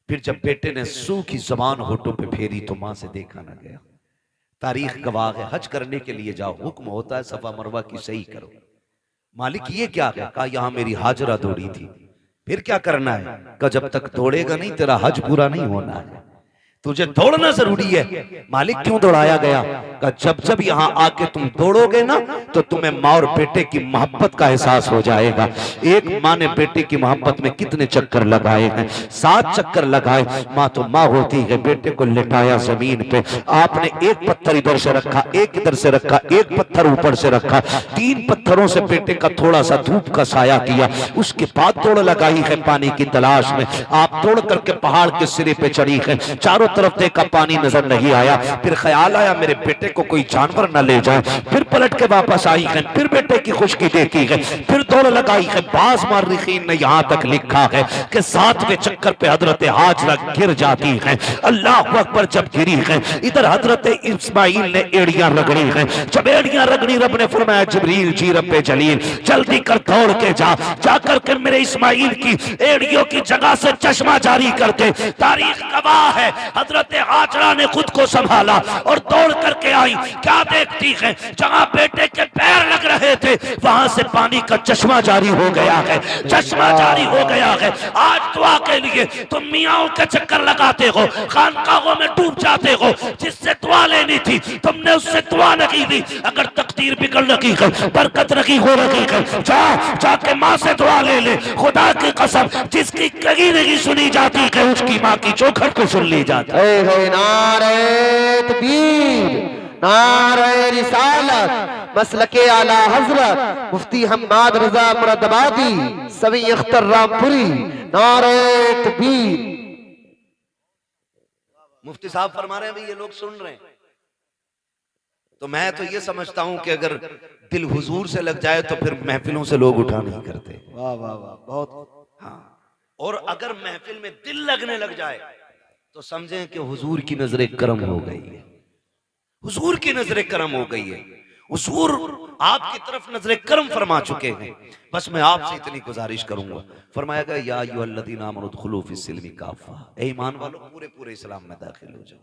फिर जब बेटे ने सूखी जबान होठों पे फेरी तो माँ से देखा ना गया। तारीख गवाह है, हज करने के लिए जाओ, हुक्म होता है सफा मरवा की सही करो। मालिक ये क्या है? कहा यहाँ मेरी हाजरा दौड़ी थी। फिर क्या करना है? कहा जब तक दौड़ेगा नहीं तेरा हज पूरा नहीं होना है, तुझे दौड़ना जरूरी है। मालिक क्यों दौड़ाया गया? कहा जब जब यहाँ आके तुम दौड़ोगे ना तो तुम्हें माँ और बेटे की मोहब्बत का एहसास हो जाएगा। एक माँ ने बेटे की मोहब्बत में कितने चक्कर लगाए हैं? 7 चक्कर लगाए। माँ तो माँ होती है। बेटे को लिटाया जमीन पे, आपने एक पत्थर इधर से रखा, एक इधर से रखा, एक पत्थर ऊपर से रखा, 3 पत्थरों से बेटे का थोड़ा सा धूप का साया किया। उसके बाद दौड़ लगाई है पानी की तलाश में। आप दौड़ करके पहाड़ के सिरे पे चढ़ी है, चारों तरफ देखा पानी नजर नहीं आया। फिर ख्याल आया मेरे बेटे को कोई जानवर न ले जाए। फिर पलट के वापस आई है, फिर बेटे की खुशकी देखी है, फिर दौड़ लगाई है। बाज मार्रिखीन ने यहां तक लिखा है कि 7वें चक्कर पे हजरत हाजरा गिर जाती है। अल्लाह अकबर जब गिरी है, इधर हजरत इस्माइल ने एड़ियां रगड़ी है। जब एड़ियां रगड़ी, रब ने फरमाया जिब्रील जी रब्बे जलील जल्दी कर दौड़ के जाकर के मेरे इस्माइल की एड़ियों की जगह से चश्मा जारी कर दे। तारीख गवाह है हजरत हाजरा ने खुद को संभाला और दौड़ करके आई। क्या देखती है? जहां बेटे के पैर चक्कर लग रहे थे, वहां से पानी का चश्मा जारी हो गया है, चश्मा जारी हो गया है। आज दुआ के लिए तुम मियाओं के चक्कर लगाते हो, खानकाहों में डूब जाते हो, जिससे दुआ लेनी थी तुमने उससे दुआ नहीं दी। अगर तकदीर बिगड़ रही है, बरकत नहीं हो रही है, जाके माँ से दुआ ले ले। खुदा की कसम, जिसकी कहीं नहीं सुनी जाती है उसकी माँ की चौखट को सुन ली जाती है। नारे तकबीर, नारे रिसालत, मसलके आला हजरत मुफ्ती हम्माद रजा मुरादाबादी सभी अख्तर रामपुरी। नारे तकबीर। मुफ्ती साहब फरमा रहे हैं भाई ये लोग सुन रहे हैं, तो मैं तो ये समझता हूं कि अगर दिल हुजूर से लग जाए तो फिर महफिलों से लोग उठा नहीं करते। वाह वाह वाह, बहुत। हाँ, और अगर महफिल में दिल लगने लग जाए तो समझें कि हुजूर की नजर करम हो गई है, हुजूर की नजर करम हो गई है, हुजूर आपकी तरफ नजर करम फरमा चुके हैं। बस मैं आपसे इतनी गुजारिश करूंगा, फरमाया गया या अय्युहल्लज़ीना आमनू उदखुलू फिस्सिल्मी काफ़ा, ए ईमान वालों पूरे पूरे इस्लाम में दाखिल हो जाओ,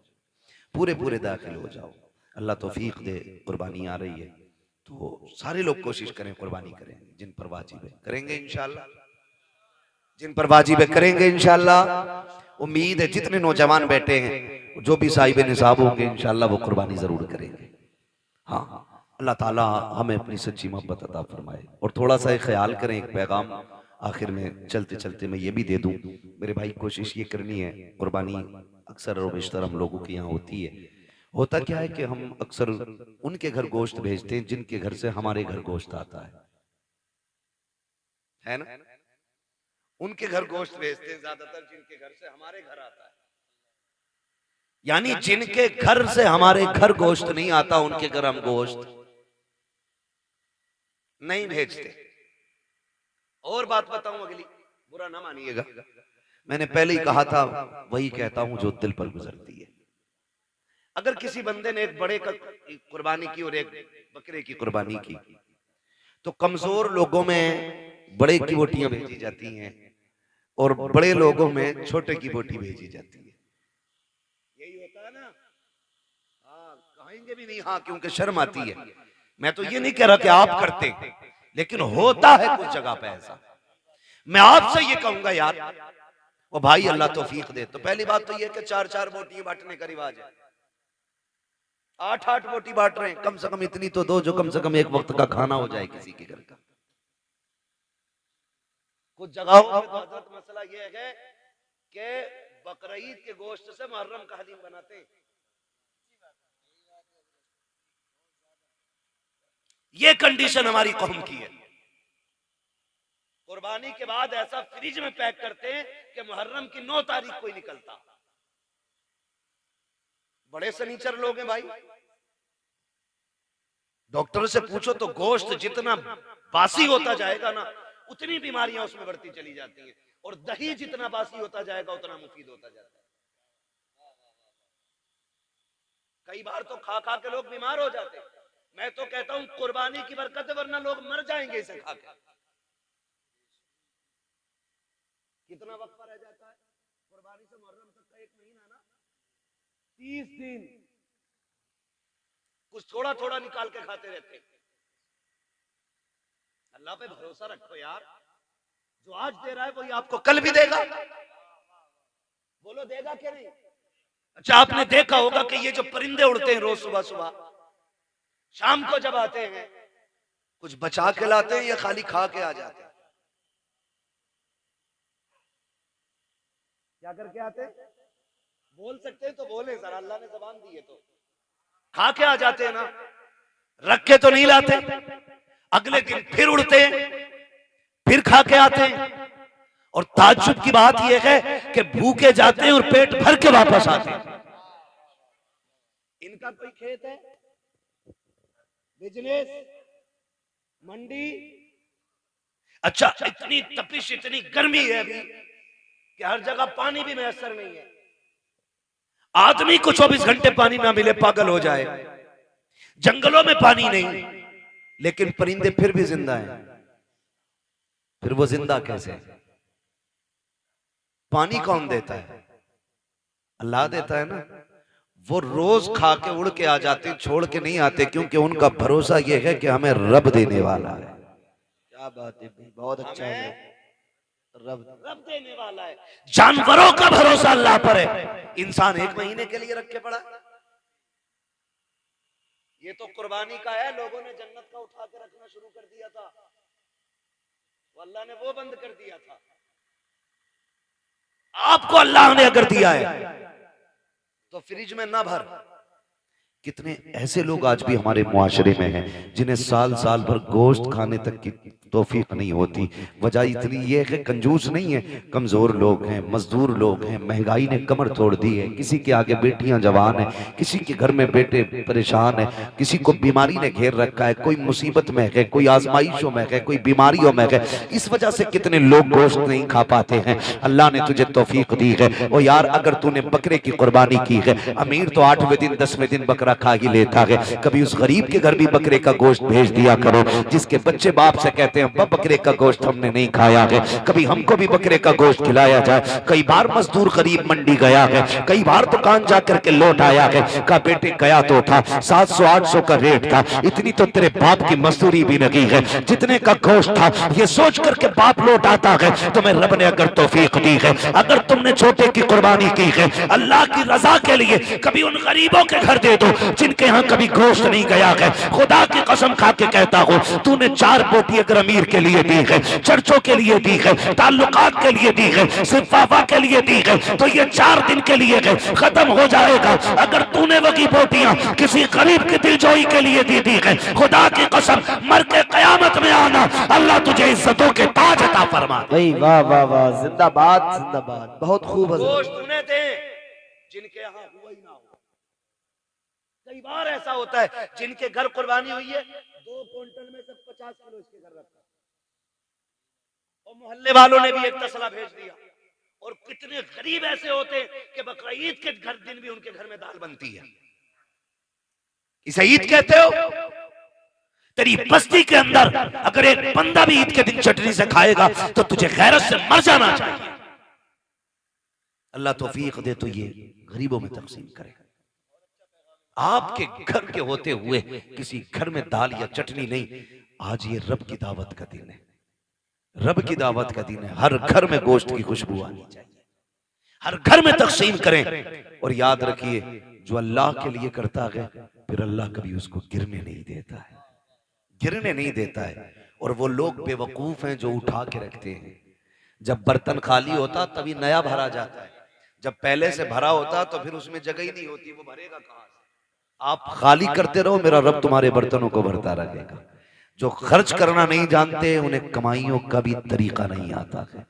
पूरे पूरे दाखिल हो जाओ। अल्लाह तौफीक दे, कुर्बानी आ रही है तो सारे लोग कोशिश करें, कुर्बानी करें, जिन पर वाजिब है करेंगे इंशाअल्लाह, जिन पर वाजिब है करेंगे इंशाअल्लाह। उम्मीद है जितने नौजवान बैठे हैं जो भी साहिब निसाब होंगे इंशाअल्लाह वो कुर्बानी जरूर करेंगे। हाँ, अल्लाह ताला हमें अपनी सच्ची मोहब्बत अता फरमाए। और थोड़ा सा ख्याल करें, एक पैगाम आखिर में चलते चलते मैं ये भी दे दूं, मेरे भाई कोशिश ये करनी है, कुर्बानी अक्सर और बेशतर हम लोगों के यहाँ होती है। होता क्या है कि हम अक्सर उनके घर गोश्त भेजते हैं जिनके घर से हमारे घर गोश्त आता है ना? उनके घर गोश्त भेजते हैं ज्यादातर जिनके घर से हमारे घर आता है, यानी जिनके घर से हमारे घर गोश्त नहीं आता उनके घर हम गोश्त नहीं भेजते। और बात बताऊं अगली, बुरा ना मानिएगा, मैंने पहले ही कहा था, वही कहता हूं जो दिल पर गुजरती है। अगर किसी बंदे ने एक बड़े का कुर्बानी की और एक बकरे की कुर्बानी की तो कमजोर लोगों में बड़े की बोटियां भेजी जाती हैं और बड़े लोगों में छोटे की बोटी भेजी जाती है। यही होता है ना? हाँ, कहेंगे भी नहीं हाँ, क्योंकि शर्म आती है। मैं तो ये नहीं कह रहा कि आप करते, लेकिन होता है कुछ जगह पे ऐसा। मैं आपसे ये कहूंगा यार, वो भाई अल्लाह तौफीक दे, तो पहली बात तो ये कि 4-4 बोटियां बांटने का रिवाज है, 8-8 बोटी बांट रहे हैं, कम से कम इतनी तो दो जो कम से कम एक वक्त का खाना हो जाए किसी के घर का। कुछ जगहों पे तो हजरत मसला ये है कि बकरीद के गोश्त से मुहर्रम का हलीम बनाते हैं। ये कंडीशन हमारी कौम की है। कुर्बानी के बाद ऐसा फ्रिज में पैक करते हैं कि मुहर्रम की 9 तारीख को ही निकलता। बड़े सनीचर लोग हैं भाई, डॉक्टर से पूछो तो गोश्त जितना बासी होता जाएगा ना उतनी बीमारियां उसमें बढ़ती चली जाती हैं, और दही जितना बासी होता जाएगा उतना मुफीद होता जाता है। कई बार तो खा खा के लोग बीमार हो जाते हैं। मैं तो कहता हूं कुर्बानी की बरकत है, वरना लोग मर जाएंगे इसे खा के। कितना वक्त रह जाता है कुर्बानी से मुहर्रम तक का? 1 महीना ना, 30 दिन कुछ थोड़ा थोड़ा निकाल के खाते रहते। अल्लाह पे भरोसा रखो यार, जो आज दे रहा है वही आपको कल भी देगा। बोलो देगा क्या नहीं? अच्छा, आपने देखा होगा कि ये जो परिंदे उड़ते हैं रोज सुबह सुबह, शाम को जब आते हैं कुछ बचा के लाते हैं या खाली खा के आ जाते हैं? क्या करके आते हैं? बोल सकते हैं तो बोले सर, अल्लाह ने जबान दी है तो। खा के आ जाते हैं ना, रख के तो नहीं लाते। अगले दिन फिर उड़ते हैं, फिर खा के आते हैं। और ताज्जुब की बात यह है कि भूखे जाते हैं और पेट भर के वापस आते हैं। इनका कोई खेत है, बिजनेस, मंडी? अच्छा, इतनी तपिश, इतनी गर्मी है अभी कि हर जगह पानी भी मैसर नहीं है। आदमी को 24 घंटे पानी ना मिले पागल हो जाए। जंगलों में पानी नहीं, लेकिन परिंदे फिर भी जिंदा हैं। फिर वो जिंदा कैसे? पानी कौन देता है? अल्लाह देता है ना। वो रोज खा के उड़ के आ जाते, छोड़ के नहीं आते, क्योंकि उनका भरोसा ये है कि हमें रब देने वाला है। क्या बात है भाई, बहुत अच्छा है। रब देने वाला है। जानवरों का भरोसा अल्लाह पर है, इंसान 1 महीने के लिए रख के पड़ा। ये तो कुर्बानी का है, लोगों ने जन्नत का उठा के रखना शुरू कर दिया था, वो अल्लाह ने वो बंद कर दिया था। आपको अल्लाह ने अगर दिया है तो फ्रिज में ना भर। कितने ऐसे लोग आज भी हमारे मुआशरे में हैं जिन्हें साल साल भर गोश्त खाने तक की तौफीक नहीं होती। वजह इतनी ये है कि कंजूस नहीं है, कमजोर लोग हैं, मजदूर लोग हैं, महंगाई ने कमर तोड़ दी है। किसी के आगे बेटियां जवान है, किसी के घर में बेटे परेशान है, किसी को बीमारी ने घेर रखा है, कोई मुसीबत में है, कोई आजमाइशों में है, कोई बीमारियों में है। इस वजह से कितने लोग गोश्त नहीं खा पाते हैं। अल्लाह ने तुझे तौफीक दी है। ओ यार, अगर तूने बकरे की कुर्बानी की है, अमीर तो 8वें दिन 10वें दिन बकरा खा ही लेता है, कभी उस गरीब के घर भी बकरे का गोश्त भेज दिया करो, जिसके बच्चे बाप से कहते हैं बकरे का गोश्त हमने नहीं खाया है, कभी हमको भी बकरे का गोश्त खिलाया जाए। कई बार मजदूर गरीब मंडी गया है, कई बार दुकान जाकर के लौट आया है, का बेटे गया तो था 700-800 का रेट था, इतनी तो तेरे बाप की मजदूरी भी लगी है, जितने का गोश्त था ये सोच करके बाप लौट आता है। तुम्हें रब ने अगर तौफीक दी है, अगर तुमने छोटे की कुर्बानी की है अल्लाह की रजा के लिए, कभी उन गरीबों के घर दे दो जिनके यहाँ कभी गोश्त नहीं गया है। खुदा की कसम खा के कहता हूँ, तूने 4 बोटी अगर अमीर के लिए दी है, चर्चों के लिए दी है, ताल्लुकात के लिए दी है, सिर्फ वाफा के लिए दी है, तो ये 4 दिन के लिए है, खत्म हो जाएगा। अगर तूने वही बोटियां किसी गरीब की दिलजोई के लिए दी है, खुदा की कसम मर के कयामत में आना, अल्लाह तुझे इज्जतों के ताज अता फरमा दे। भाई वाह वाह वाह, जिंदाबाद जिंदाबाद, बहुत खूब हजरत। गोश्त उन्हें दे जिनके यहाँ हुआ ही ना हो। कई बार ऐसा होता है जिनके घर कुर्बानी हुई है, 2 क्विंटल में से 50 किलो इसके घर रखा, और मोहल्ले वालों ने भी एक तसला भेज दिया। और कितने गरीब ऐसे होते हैं कि बकरा ईद के घर दिन भी उनके घर में दाल बनती है। इसे ईद कहते हो? तेरी बस्ती के अंदर अगर एक बंदा भी ईद के दिन चटनी से खाएगा तो तुझे गैरत से मर जाना चाहिए। अल्लाह तौफीक दे तो ये गरीबों में तकसीम करेगा। आपके घर के होते हुए किसी घर में दाल या चटनी नहीं। आज ये रब की दावत का दिन है, रब की दावत का दिन है। हर घर में गोश्त की खुशबू आनी चाहिए, हर घर में तकसीम करें। और याद रखिए, जो अल्लाह के लिए करता है फिर अल्लाह कभी उसको गिरने नहीं देता है, गिरने नहीं देता है। और वो लोग बेवकूफ हैं जो उठा के रखते हैं। जब बर्तन खाली होता तभी नया भरा जाता है, जब पहले से भरा होता तो फिर उसमें जगह ही नहीं होती, वो भरेगा कहां से? आप खाली करते रहो, मेरा रब तुम्हारे बर्तनों को भरता रहेगा। जो खर्च करना नहीं जानते उन्हें कमाइयों का भी तरीका नहीं आता है।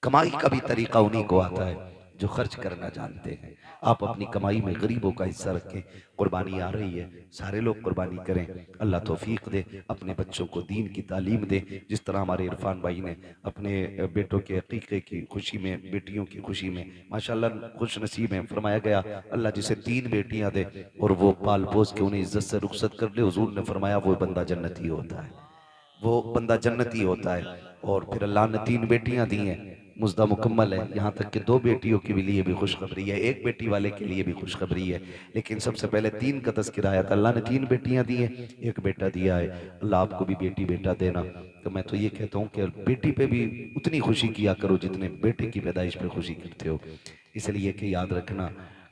कमाई का भी तरीका उन्हीं को आता है जो खर्च करना जानते हैं। आप अपनी कमाई में गरीबों का हिस्सा रखें। कुर्बानी आ रही है, सारे लोग कुर्बानी करें। अल्लाह तौफीक दे, अपने बच्चों को दीन की तालीम दे। जिस तरह हमारे इरफान भाई ने अपने बेटों के अकीक़े की खुशी में, बेटियों की खुशी में माशाल्लाह खुश नसीब है। फरमाया गया अल्लाह जिसे 3 बेटियां दे और वो पाल पोस के उन्हें इज्जत से रुखसत कर ले, हुजूर ने फरमाया वो बंदा जन्नती होता है, वो बंदा जन्नती होता है। और फिर अल्लाह ने 3 बेटियां दी हैं, मुज्दा मुकम्मल है। यहाँ तक कि 2 बेटियों के लिए भी खुशखबरी है, 1 बेटी वाले के लिए भी खुशखबरी है। लेकिन सबसे पहले 3 का तज़किरा आया था। अल्लाह ने 3 बेटियां दी हैं, 1 बेटा दिया है। अल्लाह आपको भी बेटी बेटा देना। तो मैं तो ये कहता हूँ कि बेटी पे भी उतनी खुशी किया करो जितने बेटे की पैदाइश पे खुशी करते हो। इसलिए कि याद रखना,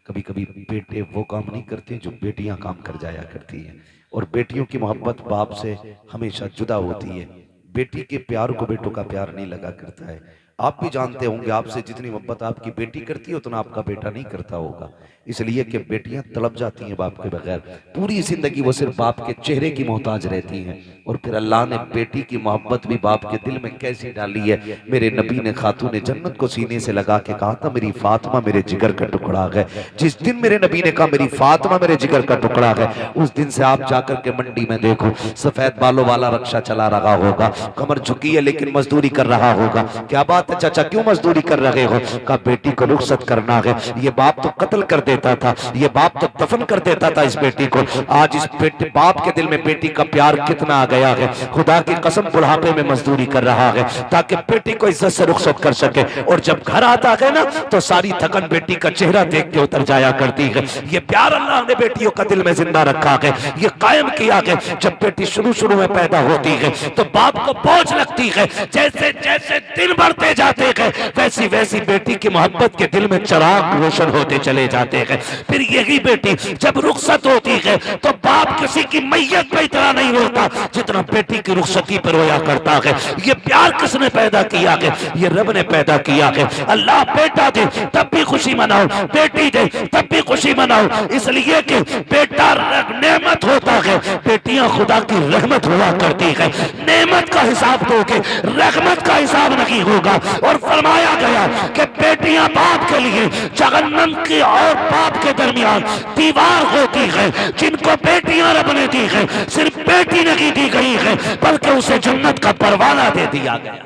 कभी कभी बेटे वो काम नहीं करते जो बेटियां काम कर जाया करती हैं। और बेटियों की मोहब्बत बाप से हमेशा जुदा होती है। बेटी के प्यार को बेटों का प्यार नहीं लगा करता है। आप भी जानते होंगे, आपसे जितनी मोहब्बत आपकी बेटी करती है उतना आपका बेटा नहीं करता होगा। इसलिए कि बेटियां तड़प जाती हैं बाप के बगैर, पूरी जिंदगी वो सिर्फ बाप के चेहरे की मोहताज रहती हैं। और फिर अल्लाह ने बेटी की मोहब्बत भी बाप के दिल में कैसी डाली है। मेरे नबी ने खातून जन्नत को सीने से लगा के कहा था, मेरी फातिमा मेरे जिगर का टुकड़ा है। जिस दिन मेरे नबी ने कहा मेरी फातिमा मेरे जिगर का टुकड़ा है, उस दिन से आप जाकर के मंडी में देखो, सफेद बालों वाला रक्षा चला रहा होगा, कमर झुकी है लेकिन मजदूरी कर रहा होगा। क्या बात है चाचा, क्यों मजदूरी कर रहे हो? कहा बेटी को रुखसत करना है। ये बाप तो कत्ल कर देता था, ये बाप तो दफन कर देता था इस बेटी को। आज इस बेटे बाप के दिल में बेटी का प्यार कितना आ गया गया है, खुदा की कसम बुढ़ापे में मजदूरी कर रहा है ताकि बेटी को इज्जत से रुखसत कर सके। और जब घर आता है ना तो सारी थकन बेटी का चेहरा देख के उतर जाया करती है। ये प्यार अल्लाह ने बेटियों का दिल में जिंदा रखा है, ये कायम किया है। जब बेटी शुरू शुरू में पैदा होती है तो बाप को बोझ लगती है, जैसे जैसे दिन बढ़ते जाते हैं वैसी वैसी बेटी की मोहब्बत के दिल में चिराग रोशन होते चले जाते हैं। फिर यही बेटी जब रुखसत होती है तो बाप किसी की मैयत पे इतना नहीं रोता जितना बेटी की रुखसती पर रोया करता है। ये प्यार किसने पैदा किया है? ये रब ने पैदा किया है। अल्लाह बेटा दे तब भी खुशी मनाओ, बेटी दे तब भी खुशी मनाओ, इसलिए कि बेटा नेमत होता है, बेटियां खुदा की रहमत हुआ करती है। नेमत का हिसाब दोगे, रहमत का हिसाब नहीं होगा। और फरमाया गया कि बेटियां बाप के लिए जहन्नम की और बाप के दरमियान दीवार होती है। जिनको बेटियां रब ने दी है, सिर्फ बेटी नहीं दी गई है बल्कि उसे जन्नत का परवाना दे दिया गया।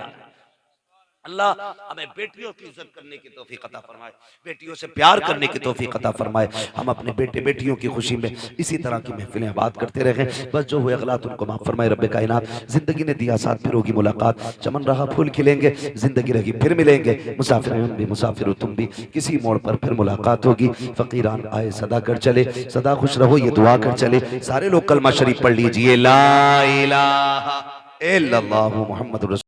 अल्लाह हमें बेटियों की इज्जत करने की तौफीक अता फरमाए, बेटियों से प्यार करने की तौफीक अता फरमाए। हम अपने बेटे बेटियों की खुशी में इसी तरह की महफिलें आबाद करते रहें। बस जो हुए गलत उनको माफ फरमाए रब्बे कायनात। जिंदगी ने दिया साथ, फिर होगी मुलाकात, चमन रहा फूल खिलेंगे, जिंदगी रही फिर मिलेंगे। मुसाफिर हम भी, मुसाफिर तुम भी, किसी मोड़ पर फिर मुलाकात होगी। फकीरान आए सदा कर चले, सदा खुश रहो ये दुआ कर चले। सारे लोग कलमा शरीफ पढ़ लीजिए, ला इलाहा इल्लल्लाहु मुहम्मदुर रसूलुल्लाह।